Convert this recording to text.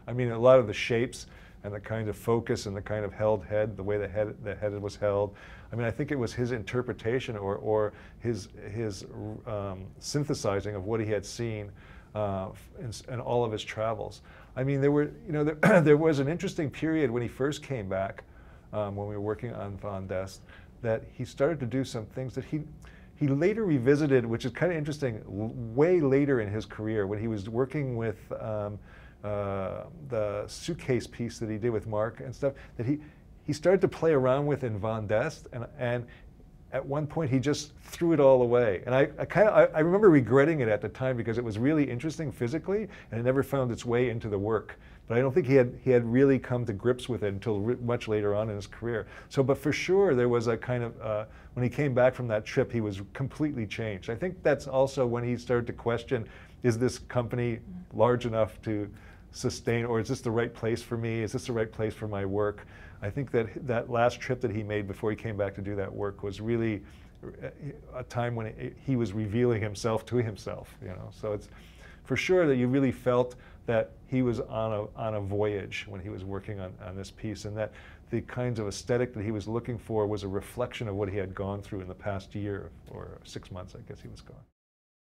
I mean, a lot of the shapes and the kind of focus and the kind of held head, the way the head was held. I mean, I think it was his interpretation or his synthesizing of what he had seen in all of his travels. I mean, there were, you know, there was an interesting period when he first came back, when we were working on Van Dest, that he started to do some things that he later revisited, which is kind of interesting, way later in his career when he was working with the suitcase piece that he did with Mark and stuff, that he started to play around with in Van Dest, and at one point he just threw it all away. And I remember regretting it at the time because it was really interesting physically and it never found its way into the work. But I don't think he had really come to grips with it until much later on in his career. So, but for sure there was a kind of, when he came back from that trip, he was completely changed. I think that's also when he started to question, is this company large enough to sustain, or is this the right place for me? Is this the right place for my work? I think that last trip that he made before he came back to do that work was really a time when he was revealing himself to himself, you know. So it's for sure that you really felt that he was on a voyage when he was working on this piece, and that the kinds of aesthetic that he was looking for was a reflection of what he had gone through in the past year or 6 months, I guess he was gone.